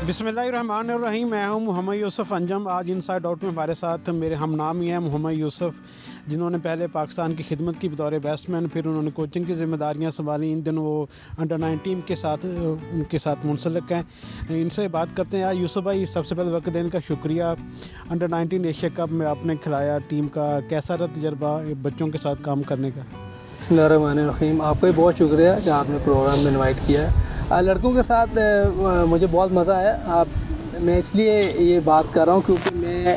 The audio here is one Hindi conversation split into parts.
बिस्मिल्लाहिर्रहमानिर्रहीम। मैं हूं मोहम्मद यूसुफ़ अंजम। आज इनसाइड आउट में हमारे साथ मेरे हम नामी हैं मोहम्मद यूसुफ़, जिन्होंने पहले पाकिस्तान की खिदमत की बतौर बैट्समैन, फिर उन्होंने कोचिंग की ज़िम्मेदारियां संभाली। इन दिनों वो अंडर 19 के साथ उनके साथ मुंसलिक हैं। इनसे बात करते हैं। यार यूसुफ़ भाई, सबसे पहले वक्त देने का शुक्रिया। अंडर 19 एशिया कप में आपने खिलाया टीम का, कैसा रहा तजर्बा बच्चों के साथ काम करने का? बिस्मिल्लाहिर्रहमानिर्रहीम। आपका भी बहुत शुक्रिया कि आपने प्रोग्राम में इनवाइट किया है। लड़कों के साथ मुझे बहुत मज़ा आया। मैं इसलिए ये बात कर रहा हूँ क्योंकि मैं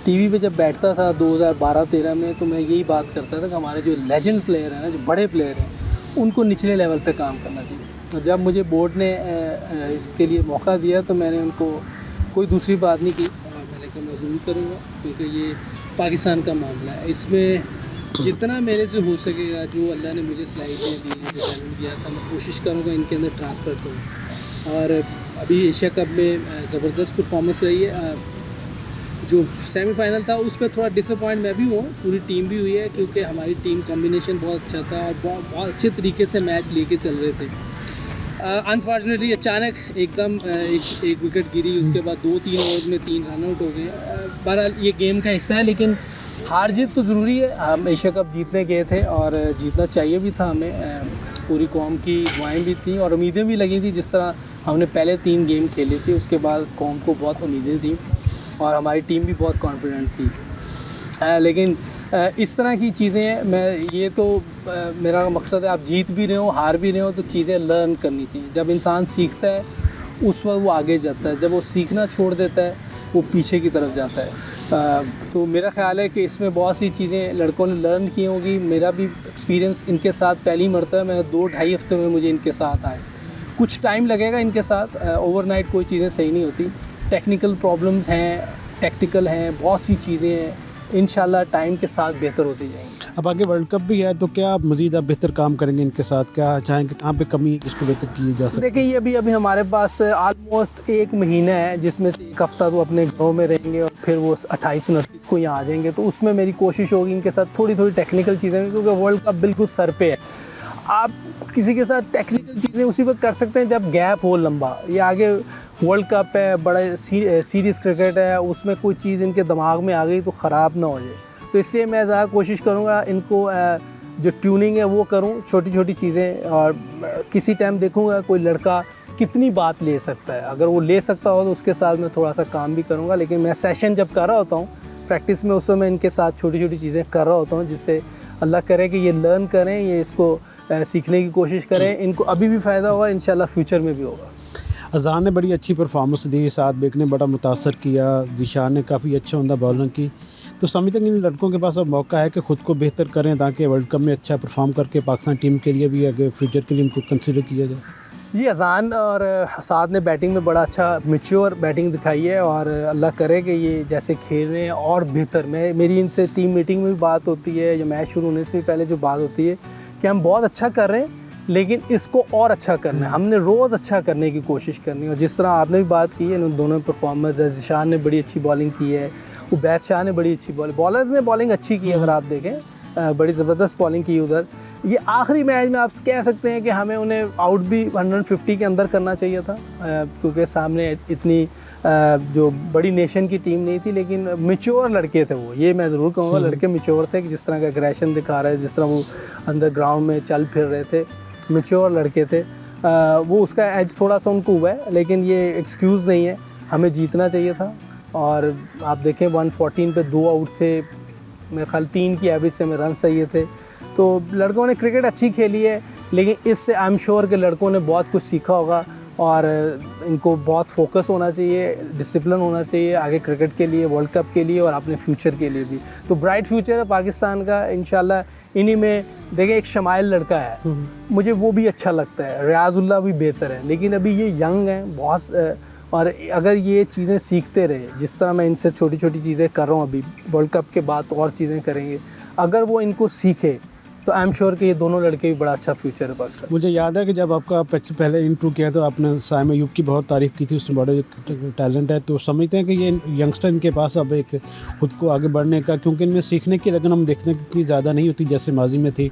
टीवी पे जब बैठता था 2012-13 में, तो मैं यही बात करता था कि हमारे जो लेजेंड प्लेयर हैं ना, जो बड़े प्लेयर हैं, उनको निचले लेवल पे काम करना चाहिए। जब मुझे बोर्ड ने इसके लिए मौका दिया तो मैंने उनको कोई दूसरी बात नहीं की। मैंने कहा मैं ज़रूर करूँगा क्योंकि ये पाकिस्तान का मामला है। इसमें जितना मेरे से हो सकेगा, जो अल्लाह ने मुझे सलाहियतें दी, जो टैलेंट दिया था, मैं कोशिश करूँगा इनके अंदर ट्रांसफ़र करूँ। और अभी एशिया कप में ज़बरदस्त परफॉर्मेंस रही है। जो सेमीफाइनल था उस पर थोड़ा डिसअपॉइंट मैं भी हूँ, पूरी टीम भी हुई है, क्योंकि हमारी टीम कॉम्बिनेशन बहुत अच्छा था और बहुत अच्छे तरीके से मैच लेके चल रहे थे। अनफॉर्चुनेटली अचानक एकदम एक विकेट गिरी, उसके बाद 2-3 ओवर में 3 रन आउट हो गए। बहरहाल ये गेम का हिस्सा है, लेकिन हार जीत तो ज़रूरी है। हम एशिया कप जीतने गए थे और जीतना चाहिए भी था हमें। पूरी कौम की दुआएं भी थी और उम्मीदें भी लगी थी। जिस तरह हमने पहले 3 गेम खेले थे, उसके बाद कौम को बहुत उम्मीदें थी और हमारी टीम भी बहुत कॉन्फिडेंट थी। लेकिन इस तरह की चीज़ें मेरा मकसद है, आप जीत भी रहे हो हार भी रहे हो तो चीज़ें लर्न करनी चाहिए। जब इंसान सीखता है उस वक्त वो आगे जाता है, जब वो सीखना छोड़ देता है वो पीछे की तरफ जाता है। तो मेरा ख़्याल है कि इसमें बहुत सी चीज़ें लड़कों ने लर्न की होंगी। मेरा भी एक्सपीरियंस इनके साथ पहली मरतबा मैं 2-2.5 हफ्ते में मुझे इनके साथ आए। कुछ टाइम लगेगा इनके साथ, ओवरनाइट कोई चीज़ें सही नहीं होती। टेक्निकल प्रॉब्लम्स हैं, टैक्टिकल हैं, बहुत सी चीज़ें हैं। इंशाल्लाह टाइम के साथ बेहतर होती जाएंगी। अब आगे वर्ल्ड कप भी है, तो क्या आप मज़ीद आप बेहतर काम करेंगे इनके साथ? क्या चाहेंगे, कहाँ पे कमी है जिसको बेहतर की जा सके? देखिए, ये अभी हमारे पास ऑलमोस्ट 1 महीना है, जिसमें से 1 हफ्ता तो अपने गाँव में रहेंगे और फिर वो 28-29 को यहाँ आ जाएंगे। तो उसमें मेरी कोशिश होगी इनके साथ थोड़ी टेक्निकल चीज़ें, क्योंकि वर्ल्ड कप बिल्कुल सर पे है। आप किसी के साथ टेक्निकल चीज़ें उसी वक्त कर सकते हैं जब गैप हो लंबा। ये आगे वर्ल्ड कप है, बड़ा सीरियस क्रिकेट है, उसमें कोई चीज़ इनके दिमाग में आ गई तो ख़राब ना हो जाए। तो इसलिए मैं ज़्यादा कोशिश करूँगा इनको जो ट्यूनिंग है वो करूँ, छोटी चीज़ें। और किसी टाइम देखूँगा कोई लड़का कितनी बात ले सकता है, अगर वो ले सकता हो तो उसके साथ मैं थोड़ा सा काम भी करूँगा। लेकिन मैं सेशन जब कर रहा होता हूँ प्रैक्टिस में, उस समय इनके साथ छोटी चीज़ें कर रहा होता हूँ, जिससे अल्लाह करे कि ये लर्न करें, ये इसको सीखने की कोशिश करें। इनको अभी भी फ़ायदा होगा, इंशाल्लाह फ्यूचर में भी होगा। अज़ान ने बड़ी अच्छी परफॉर्मेंस दी, साथ बेक ने बड़ा मुतासर किया, ज़ीशान ने काफ़ी अच्छा उमदा बॉलिंग की। तो समझते हैं इन लड़कों के पास अब मौका है कि ख़ुद को बेहतर करें, ताकि वर्ल्ड कप में अच्छा परफॉर्म करके पाकिस्तान टीम के लिए भी आगे फ्यूचर के लिए उनको कंसिडर किया जाए। जी, अज़ान और साद ने बैटिंग में बड़ा अच्छा मैच्योर बैटिंग दिखाई है और अल्लाह करे कि ये जैसे खेल रहे हैं और बेहतर। मेरी इनसे टीम मीटिंग में भी बात होती है, या मैच शुरू होने से भी पहले जो बात होती है कि हम बहुत अच्छा कर रहे हैं, लेकिन इसको और अच्छा करना है। हमने रोज़ अच्छा करने की कोशिश करनी है। और जिस तरह आपने भी बात की है, इन दोनों परफॉर्मेंस, ज़ीशान ने बड़ी अच्छी बॉलिंग की है, उबैद शाह ने बड़ी अच्छी बॉलर्स ने बॉलिंग अच्छी की है। अगर आप देखें बड़ी ज़बरदस्त बॉलिंग की उधर। ये आखिरी मैच में आप कह सकते हैं कि हमें उन्हें आउट भी 150 के अंदर करना चाहिए था, क्योंकि सामने इतनी जो बड़ी नेशन की टीम नहीं थी, लेकिन मैच्योर लड़के थे वो। ये मैं ज़रूर कहूँगा, लड़के मैच्योर थे कि जिस तरह का एग्रेशन दिखा रहे, जिस तरह वो अंदर ग्राउंड में चल फिर रहे थे, मैच्योर लड़के थे। वो उसका एज थोड़ा सा उनको हुआ है, लेकिन ये एक्सक्यूज़ नहीं है, हमें जीतना चाहिए था। और आप देखें 114 पे 2 आउट थे, मेरे ख्याल 3 की एवरेज से हमें रन चाहिए थे। तो लड़कों ने क्रिकेट अच्छी खेली है, लेकिन इससे आई एम श्योर कि लड़कों ने बहुत कुछ सीखा होगा और इनको बहुत फोकस होना चाहिए, डिसिप्लिन होना चाहिए आगे क्रिकेट के लिए, वर्ल्ड कप के लिए और अपने फ्यूचर के लिए भी। तो ब्राइट फ्यूचर है पाकिस्तान का इंशाल्लाह। इन्हीं में देखिए एक शमाइल लड़का है, मुझे वो भी अच्छा लगता है, रियाजुल्लाह भी बेहतर है, लेकिन अभी ये यंग हैं बहुत। और अगर ये चीज़ें सीखते रहे, जिस तरह मैं इनसे छोटी चीज़ें कर रहा हूँ, अभी वर्ल्ड कप के बाद और चीज़ें करेंगे, अगर वो इनको सीखे तो आई एम श्योर कि ये दोनों लड़के भी बड़ा अच्छा फ्यूचर है पाकिस्तान। मुझे याद है कि जब आपका पहले इंटरव्यू किया तो आपने साइम अयूब की बहुत तारीफ़ की थी, उसमें बड़े टैलेंट है। तो समझते हैं कि ये यंगस्टर इनके पास अब एक खुद को आगे बढ़ने का, क्योंकि इनमें सीखने की लगन हम देखते हैं कि इतनी ज़्यादा नहीं होती जैसे माजी में थी।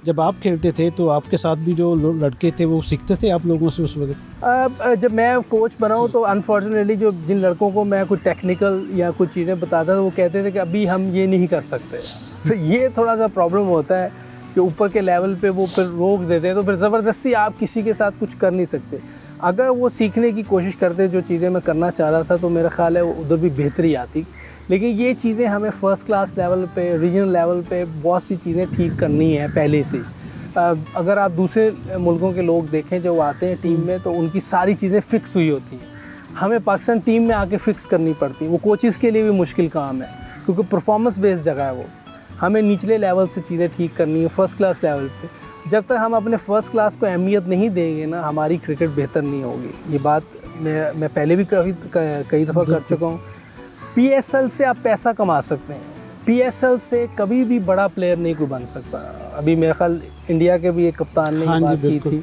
जब आप खेलते थे तो आपके साथ भी जो लड़के थे वो सीखते थे आप लोगों से उस वक्त? जब मैं कोच बना हूँ तो अनफॉर्चुनेटली जो जिन लड़कों को मैं कोई टेक्निकल या कुछ चीज़ें बताता था वो कहते थे कि अभी हम ये नहीं कर सकते। तो ये थोड़ा सा प्रॉब्लम होता है कि ऊपर के लेवल पे वो फिर रोक देते हैं, तो फिर ज़बरदस्ती आप किसी के साथ कुछ कर नहीं सकते। अगर वो सीखने की कोशिश करते जो चीज़ें मैं करना चाह रहा था तो मेरा ख्याल है उधर भी बेहतरी आती। लेकिन ये चीज़ें हमें फ़र्स्ट क्लास लेवल पे, रीजनल लेवल पे बहुत सी चीज़ें ठीक करनी है पहले से। अगर आप दूसरे मुल्कों के लोग देखें जो आते हैं टीम में तो उनकी सारी चीज़ें फ़िक्स हुई होती हैं। हमें पाकिस्तान टीम में आके फ़िक्स करनी पड़ती है। वो कोचेज़ के लिए भी मुश्किल काम है क्योंकि परफॉर्मेंस बेस्ड जगह है वो। हमें निचले लेवल से चीज़ें ठीक करनी है फ़र्स्ट क्लास लेवल पे। जब तक हम अपने फ़र्स्ट क्लास को अहमियत नहीं देंगे ना, हमारी क्रिकेट बेहतर नहीं होगी। ये बात मैं पहले भी कई दफ़ा कर चुका हूँ। PSL से आप पैसा कमा सकते हैं, PSL से कभी भी बड़ा प्लेयर नहीं कोई बन सकता। अभी मेरा ख्याल इंडिया के भी एक कप्तान ने ये बात की थी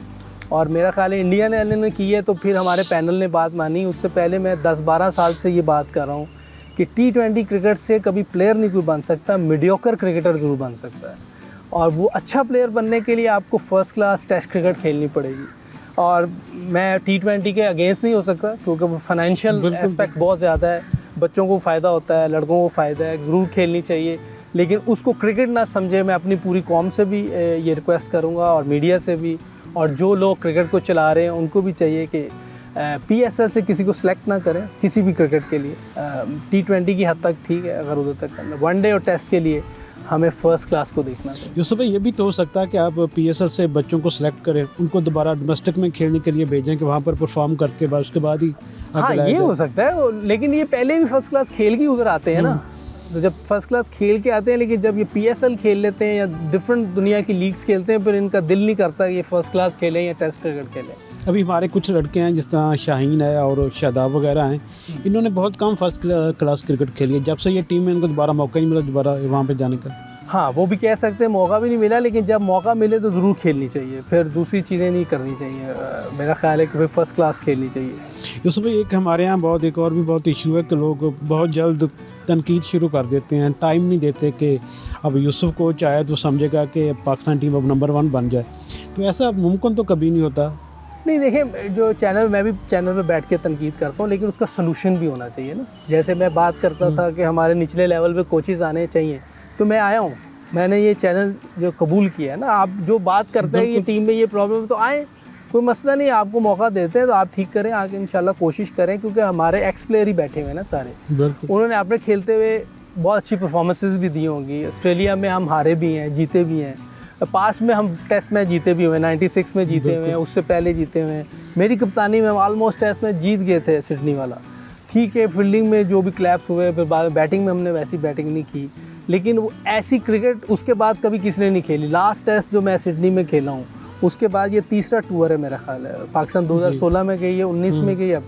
और मेरा ख्याल है इंडिया ने की है तो फिर हमारे पैनल ने बात मानी। उससे पहले मैं 10-12 साल से ये बात कर रहा हूँ कि T20 क्रिकेट से कभी प्लेयर नहीं कोई बन सकता, मीडियोकर क्रिकेटर ज़रूर बन सकता है। और वो अच्छा प्लेयर बनने के लिए आपको फ़र्स्ट क्लास टेस्ट क्रिकेट खेलनी पड़ेगी। और मैं T20 के अगेंस्ट नहीं हो सकता क्योंकि वो फाइनेंशियल एस्पेक्ट बहुत ज़्यादा है, बच्चों को फ़ायदा होता है, लड़कों को फ़ायदा है, ज़रूर खेलनी चाहिए। लेकिन उसको क्रिकेट ना समझे, मैं अपनी पूरी कौम से भी ये रिक्वेस्ट करूँगा और मीडिया से भी, और जो लोग क्रिकेट को चला रहे हैं उनको भी चाहिए कि PSL से किसी को सिलेक्ट ना करें किसी भी क्रिकेट के लिए। T20 की हद तक ठीक है, अगर उधर तक करना, वनडे और टेस्ट के लिए हमें फ़र्स्ट क्लास को देखना चाहिए। यूसुफ भाई, ये भी तो हो सकता है कि आप PSL से बच्चों को सिलेक्ट करें, उनको दोबारा डोमेस्टिक में खेलने के लिए भेजें कि वहाँ पर परफॉर्म करके बाद उसके बाद ही। हाँ, ये हो सकता है, लेकिन ये पहले भी फर्स्ट क्लास खेल के उधर आते हैं ना। तो जब फर्स्ट क्लास खेल के आते हैं, लेकिन जब ये PSL खेल लेते हैं या डिफरेंट दुनिया की लीग्स खेलते हैं, फिर इनका दिल नहीं करता कि ये फर्स्ट क्लास खेलें या टेस्ट क्रिकेट खेलें। अभी हमारे कुछ लड़के हैं जिस तरह शाहीन है और शादाब वगैरह हैं, इन्होंने बहुत कम फर्स्ट क्लास क्रिकेट खेली है। जब से ये टीम में इनको दोबारा मौका नहीं मिला दोबारा वहाँ पे जाने का। हाँ, वो भी कह सकते हैं मौका भी नहीं मिला, लेकिन जब मौका मिले तो ज़रूर खेलनी चाहिए, फिर दूसरी चीज़ें नहीं करनी चाहिए। मेरा ख्याल है कि फिर फर्स्ट क्लास खेलनी चाहिए। यूसुफ भाई, एक हमारे यहाँ एक और भी बहुत इशू है कि लोग बहुत जल्द तनकीद शुरू कर देते हैं, टाइम नहीं देते कि अब यूसुफ कोच आया तो समझेगा कि पाकिस्तान टीम अब नंबर 1 बन जाए। तो ऐसा मुमकिन तो कभी नहीं होता। नहीं, देखिए, जो चैनल, मैं भी चैनल पे बैठ के तनकीद करता हूँ, लेकिन उसका सलूशन भी होना चाहिए ना। जैसे मैं बात करता था कि हमारे निचले लेवल पे कोचेज़ आने चाहिए, तो मैं आया हूँ, मैंने ये चैनल जो कबूल किया है ना। आप जो बात करते हैं कि टीम में ये प्रॉब्लम, तो आए, कोई मसला नहीं, आपको मौका देते हैं तो आप ठीक करें, आके इंशाल्लाह कोशिश करें, क्योंकि हमारे एक्स प्लेयर ही बैठे हुए हैं ना सारे। उन्होंने अपने खेलते हुए बहुत अच्छी परफॉर्मेंसेस भी दी होंगी। ऑस्ट्रेलिया में हम हारे भी हैं, जीते भी हैं, पास्ट में हम टेस्ट मैच जीते भी हुए, 96 में जीते हुए हैं, उससे पहले जीते हुए हैं। मेरी कप्तानी में हम ऑलमोस्ट टेस्ट मैच जीत गए थे, सिडनी वाला। ठीक है, फील्डिंग में जो भी क्लैप्स हुए, फिर बाद में बैटिंग में हमने वैसी बैटिंग नहीं की, लेकिन वो ऐसी क्रिकेट उसके बाद कभी किसी ने नहीं खेली। लास्ट टेस्ट जो मैं सिडनी में खेला हूँ, उसके बाद ये तीसरा टूर है मेरा ख्याल है। पाकिस्तान 2016 में गई है, 19 में गई, अब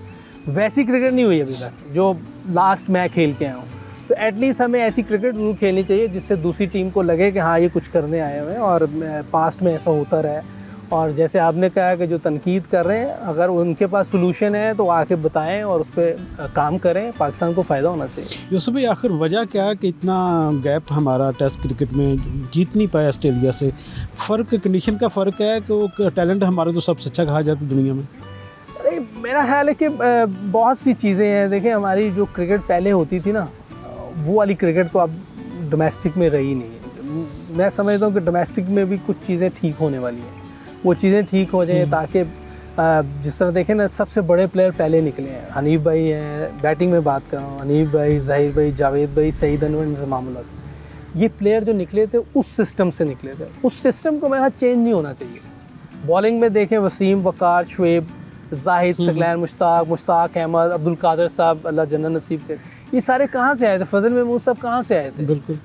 वैसी क्रिकेट नहीं हुई अभी तक जो लास्ट मैं खेल के आया हूँ। तो एटलीस्ट हमें ऐसी क्रिकेट जरूर खेलनी चाहिए जिससे दूसरी टीम को लगे कि हाँ, ये कुछ करने आए हुए हैं, और पास्ट में ऐसा होता रहा है। और जैसे आपने कहा कि जो तनकीद कर रहे हैं, अगर उनके पास सोल्यूशन है तो आके बताएं और उस पर काम करें, पाकिस्तान को फ़ायदा होना चाहिए। यूसुफ भाई, आखिर वजह क्या है कि इतना गैप हमारा टेस्ट क्रिकेट में जीत नहीं पाया ऑस्ट्रेलिया से? फ़र्क कंडीशन का फ़र्क है कि वो टैलेंट हमारा तो सबसे अच्छा कहा जाता है दुनिया में। अरे, मेरा ख्याल है कि बहुत सी चीज़ें हैं। देखिए, हमारी जो क्रिकेट पहले होती थी ना, वो वाली क्रिकेट तो अब डोमेस्टिक में रही नहीं है। मैं समझता हूँ कि डोमेस्टिक में भी कुछ चीज़ें ठीक होने वाली हैं, वो चीज़ें ठीक हो जाएँ ताकि जिस तरह देखें ना, सबसे बड़े प्लेयर पहले निकले हैं। हनीफ भाई हैं, बैटिंग में बात कर रहा हूँ, हनीफ भाई, ज़हीर भाई, जावेद भाई, सईद अनवर, इंतज़ाम उल हक, ये प्लेयर जो निकले थे उस सिस्टम से निकले थे। उस सिस्टम को मेरा चेंज नहीं होना चाहिए। बॉलिंग में देखें, वसीम, वकार, शुएब, जाहिद, सकलैन, मुश्ताक अहमद, अब्दुल कादिर साहब, अल्लाह जन्नत नसीब करे, ये सारे कहाँ से आए थे? फजल महमूद साहब कहाँ से आए थे? बिल्कुल।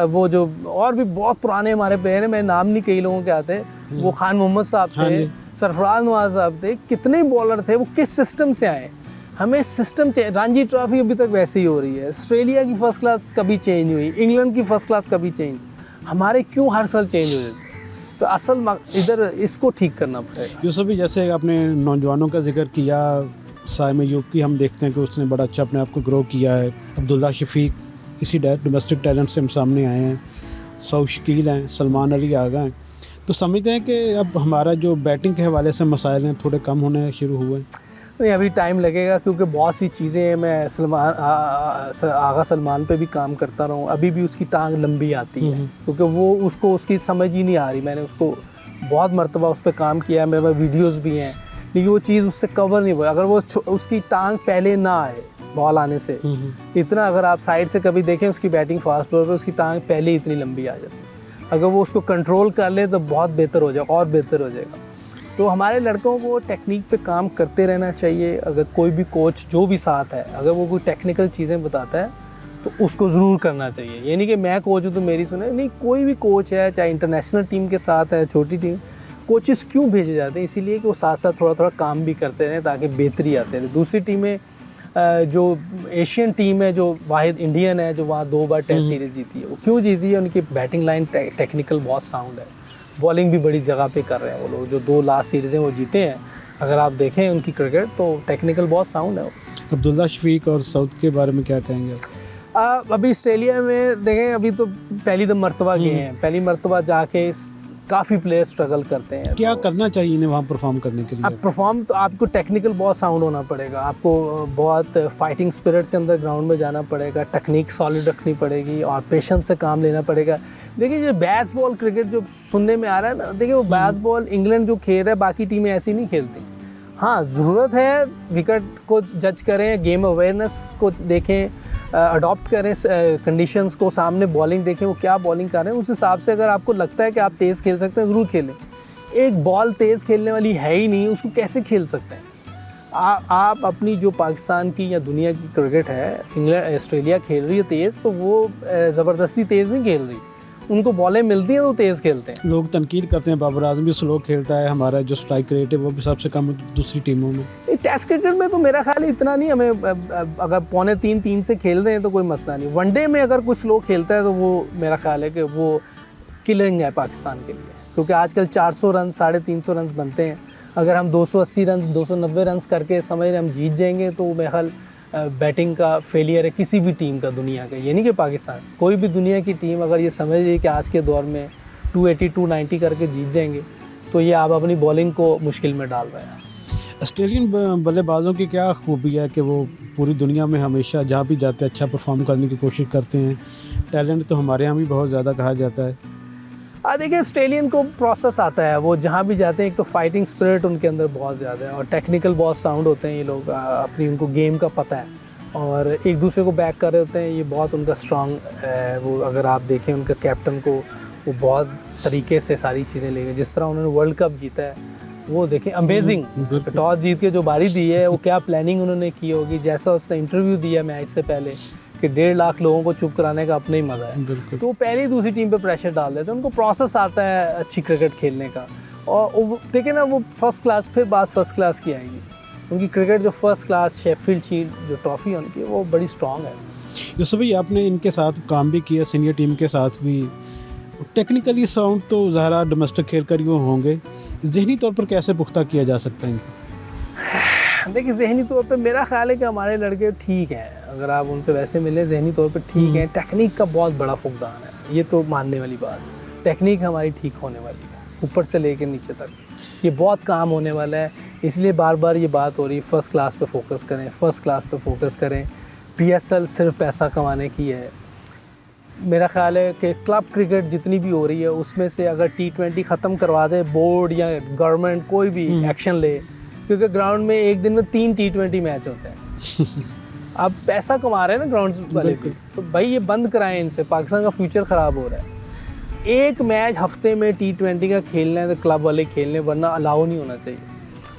वो जो और भी बहुत पुराने हमारे प्लेयर हैं, मैं नाम नहीं कई लोगों के आते, वो खान मोहम्मद साहब थे, सरफराज नवाज साहब थे, कितने बॉलर थे, वो किस सिस्टम से आए? हमें सिस्टम चाहिए। रणजी ट्रॉफी अभी तक वैसे ही हो रही है, ऑस्ट्रेलिया की फ़र्स्ट क्लास कभी चेंज हुई, इंग्लैंड की फ़र्स्ट क्लास कभी चेंज, हमारे क्यों हर साल चेंज हो जाती है? तो असल इधर इसको ठीक करना पड़ेगा। यूसुफ भी जैसे आपने नौजवानों का जिक्र किया, साइम अयूब की हम देखते हैं कि उसने बड़ा अच्छा अपने आप को ग्रो किया है। अब्दुल्ला शफीक इसी डोमेस्टिक टैलेंट से हम सामने आए हैं। सौ शकील हैं, सलमान अली आ गए हैं। तो समझते हैं कि अब हमारा जो बैटिंग के हवाले से मसाइल हैं थोड़े कम होने शुरू हुए हैं। नहीं, अभी टाइम लगेगा क्योंकि बहुत सी चीज़ें हैं। मैं आगा सलमान पे भी काम करता रहा हूँ, अभी भी उसकी टांग लंबी आती है क्योंकि वो उसको उसकी समझ ही नहीं आ रही। मैंने उसको बहुत मरतबा उस पर काम किया, मेरे पास वीडियोस भी हैं, लेकिन वो चीज़ उससे कवर नहीं हुई। अगर वो उसकी टांग पहले ना आए बॉल आने से, इतना अगर आप साइड से कभी देखें उसकी बैटिंग फास्ट बॉल पर, उसकी टांग पहले ही इतनी लंबी आ जाती है। अगर वो उसको कंट्रोल कर ले तो बहुत बेहतर हो जाएगा और बेहतर हो जाएगा। तो हमारे लड़कों को टेक्निक पे काम करते रहना चाहिए। अगर कोई भी कोच जो भी साथ है, अगर वो कोई टेक्निकल चीज़ें बताता है तो उसको ज़रूर करना चाहिए। ये नहीं कि मैं कोच हूँ तो मेरी सुने, नहीं, कोई भी कोच है, चाहे इंटरनेशनल टीम के साथ है, छोटी टीम, कोचेस क्यों भेजे जाते हैं? इसीलिए कि वो साथ साथ थोड़ा थोड़ा काम भी करते रहें ताकि बेहतरी आते रहे। दूसरी टीमें, जो एशियन टीम है, जो वाहिद इंडियन है जो वहाँ 2 बार टेस्ट सीरीज़ जीती है, वो क्यों जीती है? उनकी बैटिंग लाइन टेक्निकल बहुत साउंड है, बॉलिंग भी बड़ी जगह पे कर रहे हैं वो लोग। जो 2 लास्ट सीरीज़ें वो जीते हैं, अगर आप देखें उनकी क्रिकेट तो टेक्निकल बहुत साउंड है। अब्दुल्ला शफीक और सऊद के बारे में क्या कहेंगे? अभी ऑस्ट्रेलिया में देखें, अभी तो पहली मरतबा गए हैं, पहली मरतबा जाके काफ़ी प्लेयर स्ट्रगल करते हैं। क्या करना चाहिए इन्हें वहाँ परफॉर्म करने के लिए? अब परफॉर्म तो आपको टेक्निकल बहुत साउंड होना पड़ेगा, आपको बहुत फाइटिंग स्पिरिट से अंदर ग्राउंड में जाना पड़ेगा, टेक्निक सॉलिड रखनी पड़ेगी और पेशेंस से काम लेना पड़ेगा। देखिए, जो बेसबॉल क्रिकेट जो सुनने में आ रहा है ना, देखिए वो बेसबॉल इंग्लैंड जो खेल रहा है, बाकी टीमें ऐसी नहीं खेलती। हाँ, ज़रूरत है विकेट को जज करें, गेम अवेयरनेस को देखें, अडॉप्ट करें कंडीशंस को, सामने बॉलिंग देखें वो क्या बॉलिंग कर रहे हैं, उस हिसाब से अगर आपको लगता है कि आप तेज़ खेल सकते हैं ज़रूर खेलें। एक बॉल तेज़ खेलने वाली है ही नहीं, उसको कैसे खेल सकते हैं? आप अपनी जो पाकिस्तान की या दुनिया की क्रिकेट है, इंग्लैंड ऑस्ट्रेलिया खेल रही है तेज़, तो वो ज़बरदस्ती तेज़ नहीं खेल रही, उनको बॉलें मिलती हैं तो तेज़ खेलते हैं। लोग तनकीद करते हैं बाबर आजम भी स्लो खेलता है, हमारा जो स्ट्राइक रेट है वो भी सबसे कम दूसरी टीमों में। टेस्ट क्रिकेट में तो मेरा ख्याल है इतना नहीं, हमें अगर 2.25-3 से खेल रहे हैं तो कोई मसला नहीं। वनडे में अगर कुछ स्लो खेलता है तो वो मेरा ख्याल है कि वो किलिंग है पाकिस्तान के लिए, क्योंकि आजकल 400 रन 350 रन बनते हैं। अगर हम 280 रन 290 रन करके समझ रहे हम जीत जाएंगे तो मेरा ख्याल बैटिंग का फेलियर है किसी भी टीम का दुनिया का, ये नहीं कि पाकिस्तान, कोई भी दुनिया की टीम अगर ये समझ रही है कि आज के दौर में 280 290 करके जीत जाएंगे तो ये आप अपनी बॉलिंग को मुश्किल में डाल रहे हैं। ऑस्ट्रेलियन बल्लेबाजों की क्या खूबी है कि वो पूरी दुनिया में हमेशा जहाँ भी जाते हैं अच्छा परफॉर्म करने की कोशिश करते हैं? टैलेंट तो हमारे यहाँ भी बहुत ज़्यादा कहा जाता है। देखिए, ऑस्ट्रेलियन को प्रोसेस आता है, वो जहाँ भी जाते हैं एक तो फाइटिंग स्पिरिट उनके अंदर बहुत ज़्यादा है और टेक्निकल बहुत साउंड होते हैं ये लोग, अपनी उनको गेम का पता है और एक दूसरे को बैक कर रहे होते हैं, ये बहुत उनका स्ट्रांग है। वो अगर आप देखें उनका कैप्टन को, वो बहुत तरीके से सारी चीज़ें ले गए, जिस तरह उन्होंने वर्ल्ड कप जीता है वो देखें, अमेजिंग। टॉस जीत के जो बारी दी है वो क्या प्लानिंग उन्होंने की होगी, जैसा उसने इंटरव्यू दिया मैच से पहले कि 1.5 लाख लोगों को चुप कराने का अपना ही मज़ा है, तो वो पहले ही दूसरी टीम पे प्रेशर डाल देते हैं। उनको प्रोसेस आता है अच्छी क्रिकेट खेलने का और देखिए ना, वो फर्स्ट क्लास, फिर बात फर्स्ट क्लास की आएगी। उनकी क्रिकेट जो फर्स्ट क्लास शेफील्ड शील्ड जो ट्रॉफी है उनकी, वो बड़ी स्ट्रॉन्ग है। यूसुफ भाई, आपने इनके साथ काम भी किया, सीनियर टीम के साथ भी। टेक्निकली साउंड तो ज़ाहिर डोमेस्टिक खेल कर ही होंगे, ज़हनी तौर पर कैसे पुख्ता किया जा सकता है इनको? देखिए, ज़हनी तौर पे मेरा ख्याल है कि हमारे लड़के ठीक हैं, अगर आप उनसे वैसे मिले ज़हनी तौर पे ठीक हैं। टेक्निक का बहुत बड़ा फुकदान है, ये तो मानने वाली बात है। टेक्निक हमारी ठीक होने वाली है, ऊपर से लेकर नीचे तक ये बहुत काम होने वाला है। इसलिए बार बार ये बात हो रही है, फ़र्स्ट क्लास पे फोकस करें, फ़र्स्ट क्लास पे फोकस करें। PSL सिर्फ पैसा कमाने की है। मेरा ख्याल है कि क्लब क्रिकेट जितनी भी हो रही है उसमें से अगर T20 ख़त्म करवा दे बोर्ड या गवर्नमेंट, कोई भी एक्शन ले, क्योंकि ग्राउंड में एक दिन में 3 T20 मैच होते हैं। अब पैसा कमा रहे हैं ना ग्राउंड वाले भी, तो भाई ये बंद कराएं इनसे, पाकिस्तान का फ्यूचर ख़राब हो रहा है। एक मैच हफ्ते में T20 का खेलना है तो क्लब वाले खेलने, वरना अलाउ नहीं होना चाहिए।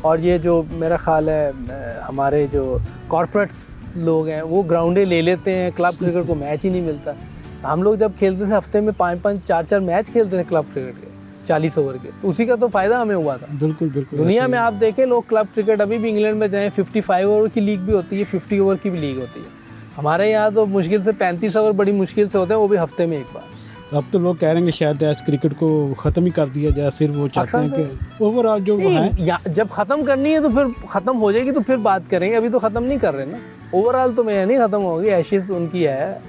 और ये जो मेरा ख्याल है हमारे जो कॉर्पोरेट्स लोग हैं वो ग्राउंडे ले लेते हैं, क्लब क्रिकेट को मैच ही नहीं मिलता। हम लोग जब खेलते थे हफ्ते में 5-5 4-4 मैच खेलते थे क्लब क्रिकेट के 40 ओवर के, तो उसी का तो फ़ायदा हमें हुआ था। बिल्कुल बिल्कुल। दुनिया में आप देखें लोग क्लब क्रिकेट, अभी भी इंग्लैंड में जाएँ 55 ओवर की लीग भी होती है, 50 ओवर की भी लीग होती है। हमारे यहाँ तो मुश्किल से 35 ओवर बड़ी मुश्किल से होते हैं, वो भी हफ्ते में एक बार। अब तो लोग कह रहे हैं कि शायद टेस्ट क्रिकेट को ख़त्म ही कर दिया जाए, सिर्फ वो चाहते हैं कि ओवरऑल जो वो है जब ख़त्म करनी है तो फिर ख़त्म हो जाएगी तो फिर बात करेंगे, अभी तो ख़त्म नहीं कर रहे ना। ओवरऑल तो मैं नहीं ख़त्म होगी, एशेस उनकी है,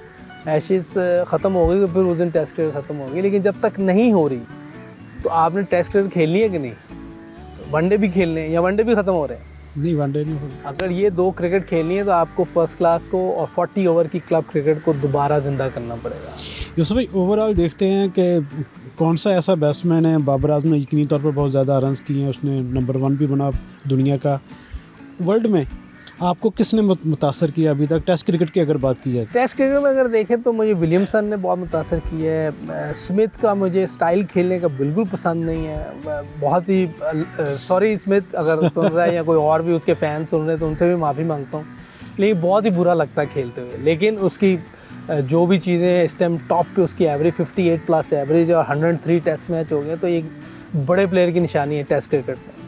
एशेस ख़त्म हो गई तो फिर उस दिन टेस्ट क्रिकेट ख़त्म होगी। लेकिन जब तक नहीं हो रही तो आपने टेस्ट क्रिकेट खेलनी है कि नहीं, वनडे भी खेलने हैं या वनडे भी ख़त्म हो रहे हैं? नहीं, वनडे नहीं होगी। अगर ये 2 क्रिकेट खेलनी है तो आपको फर्स्ट क्लास को और 40 ओवर की क्लब क्रिकेट को दोबारा ज़िंदा करना पड़ेगा। यूसुफ भाई, ओवरऑल देखते हैं कि कौन सा ऐसा बैट्समैन है, बाबर आजम ने यकीनी तौर पर बहुत ज़्यादा रन्स किए हैं, उसने नंबर 1 भी बना दुनिया का। वर्ल्ड में आपको किसने मुतासर किया अभी तक टेस्ट क्रिकेट की अगर बात की जाए? टेस्ट क्रिकेट में अगर देखें तो मुझे विलियमसन ने बहुत मुतासर किया है। स्मिथ का मुझे स्टाइल खेलने का बिल्कुल पसंद नहीं है, बहुत ही सॉरी स्मिथ अगर सुन रहा है या कोई और भी उसके फ़ैन सुन रहे हैं तो उनसे भी माफ़ी मांगता हूँ, लेकिन बहुत ही बुरा लगता है खेलते हुए। लेकिन उसकी जो भी चीज़ें इस टाइम टॉप पे उसकी एवरेज 58 प्लस एवरेज और 103 टेस्ट मैच हो गए, तो एक बड़े प्लेयर की निशानी है टेस्ट क्रिकेट में।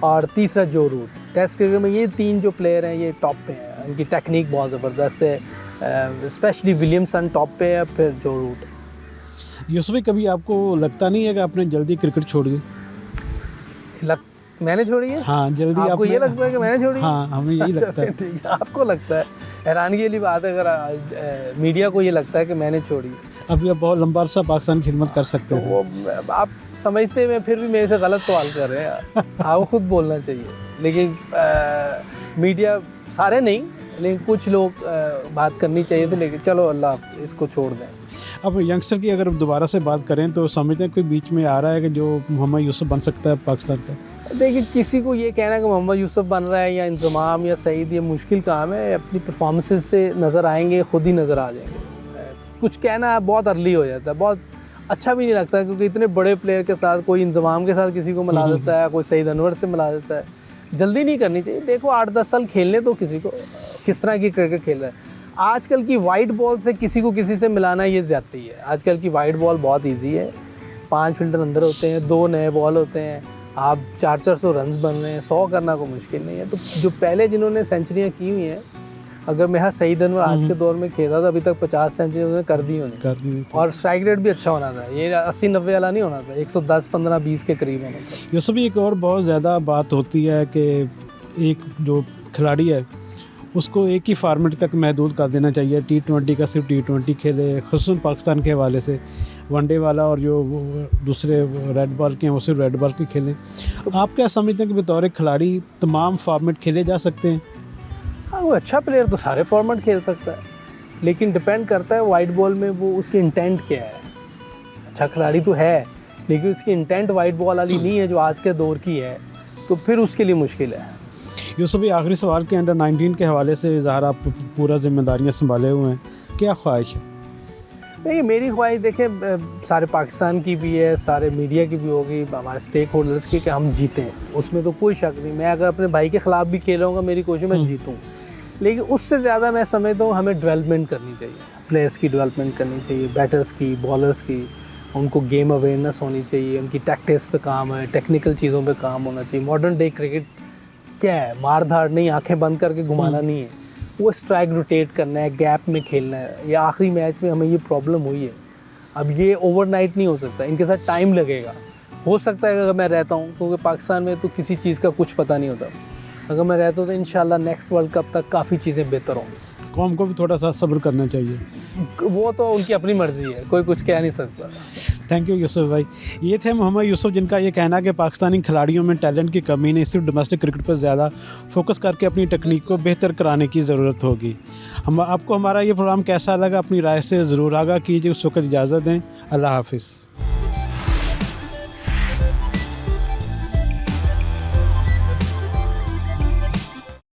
और तीसरा जो रूट, टेस्ट क्रिकेट में ये 3 जो प्लेयर हैं ये टॉप पे हैं, इनकी टेक्निक बहुत ज़बरदस्त है, स्पेशली विलियमसन टॉप पे है, फिर जो रूट। यूसुफ भाई, कभी आपको लगता नहीं है कि आपने जल्दी क्रिकेट छोड़ दी? मैंने छोड़ी है? हाँ, जल्दी। आपको ये लगता है कि मैंने छोड़ी? हाँ, हमें यही लगता है। ठीक है, आपको लगता है, हैरानगी वाली बात है अगर मीडिया को ये लगता है कि मैंने छोड़ी। अभी आप बहुत लंबा अर्सा पाकिस्तान की खिदमत कर सकते हैं। वो आप समझते हैं, फिर भी मेरे से गलत सवाल कर रहे हैं। आपको खुद बोलना चाहिए, लेकिन मीडिया सारे नहीं, लेकिन कुछ लोग बात करनी चाहिए थी, लेकिन चलो अल्लाह इसको छोड़ दें। अब यंगस्टर की अगर दोबारा से बात करें तो समझते हैं कोई बीच में आ रहा है कि जो मोहम्मद यूसुफ बन सकता है पाकिस्तान का? देखिए, किसी को ये कहना कि मोहम्मद यूसुफ बन रहा है या इंजमाम या सईद, ये मुश्किल काम है। अपनी परफॉर्मेंसेस से नज़र आएंगे, खुद ही नज़र आ जाएंगे। कुछ कहना बहुत अर्ली हो जाता है, बहुत अच्छा भी नहीं लगता, क्योंकि इतने बड़े प्लेयर के साथ कोई इंजमाम के साथ किसी को मिला देता है, कोई सईद अनवर से मिला देता है। जल्दी नहीं करनी चाहिए। देखो 8-10 साल खेलने तो किसी को, किस तरह की क्रिकेट खेल रहा है। आजकल की वाइट बॉल से किसी को किसी से मिलाना ये ज़्यादती है। आजकल की वाइट बॉल बहुत ईजी है, 5 फील्डर अंदर होते हैं, 2 नए बॉल होते हैं, आप 400 रन बन रहे हैं, 100 करना कोई मुश्किल नहीं है। तो जो पहले जिन्होंने सेंचुरियाँ की हुई हैं, अगर मैं सईद अनवर आज के दौर में खेला था, अभी तक 50 सेंचुरी उन्होंने कर दी होनी, और स्ट्राइक रेट भी अच्छा होना था। ये 80-90 वाला नहीं होना था, 110, 15, 20 के करीब होना था। ये सब एक और बहुत ज़्यादा बात होती है कि एक जो खिलाड़ी है उसको एक ही फार्मेट तक महदूद कर देना चाहिए। T20 का सिर्फ T20 खेले, खुसूसन पाकिस्तान के हवाले से वनडे वाला और जो दूसरे रेड बॉल के हैं वो सिर्फ रेड बॉल के खेलें। तो आप क्या समझते हैं कि बतौर खिलाड़ी तमाम फार्मेट खेले जा सकते हैं? हाँ, वो अच्छा प्लेयर तो सारे फॉर्मेट खेल सकता है, लेकिन डिपेंड करता है वाइट बॉल में वो उसकी इंटेंट क्या है। अच्छा खिलाड़ी तो है, लेकिन उसकी इंटेंट वाइट बॉल वाली नहीं है जो आज के दौर की है, तो फिर उसके लिए मुश्किल है। यूसुफ भाई, आखिरी सवाल के अंडर 19 के हवाले से ज़ाहिर आप पूरा जिम्मेदारियाँ संभाले हुए हैं, क्या ख्वाहिश है? नहीं, मेरी ख्वाहिश देखें सारे पाकिस्तान की भी है, सारे मीडिया की भी होगी, हमारे स्टेक होल्डर्स की, कि हम जीतें, उसमें तो कोई शक नहीं। मैं अगर अपने भाई के ख़िलाफ़ भी खेलूँगा, मेरी कोशिश मैं जीतूँ, लेकिन उससे ज़्यादा मैं समझता हूँ हमें डेवलपमेंट करनी चाहिए, प्लेयर्स की डेवलपमेंट करनी चाहिए, बैटर्स की, बॉलर्स की, उनको गेम अवेयरनेस होनी चाहिए, उनकी टैक्टिक्स पे काम है, टेक्निकल चीज़ों पे काम होना चाहिए। मॉडर्न डे क्रिकेट क्या है, मार धाड़ नहीं, आंखें बंद करके घुमाना नहीं है, वो स्ट्राइक रोटेट करना है, गैप में खेलना है। ये आखिरी मैच में हमें ये प्रॉब्लम हुई है। अब ये ओवरनाइट नहीं हो सकता, इनके साथ टाइम लगेगा। हो सकता है अगर मैं रहता हूँ, क्योंकि पाकिस्तान में तो किसी चीज़ का कुछ पता नहीं होता, अगर मैं रहता हूँ तो इंशाल्लाह नेक्स्ट वर्ल्ड कप तक काफ़ी चीज़ें बेहतर होंगी। कौम को भी थोड़ा सा सब्र करना चाहिए। वो तो उनकी अपनी मर्ज़ी है, कोई कुछ कह नहीं सकता। थैंक यू यूसुफ भाई। ये थे मोहम्मद यूसुफ, जिनका ये कहना है कि पाकिस्तानी खिलाड़ियों में टैलेंट की कमी नहीं, सिर्फ डोमेस्टिक क्रिकेट पर ज़्यादा फोकस करके अपनी टेक्निक को बेहतर कराने की ज़रूरत होगी। हम आपको हमारा ये प्रोग्राम कैसा लगा, अपनी राय से ज़रूर आगाह कीजिए। उस वक्त इजाज़त दें, अल्लाह हाफिज़।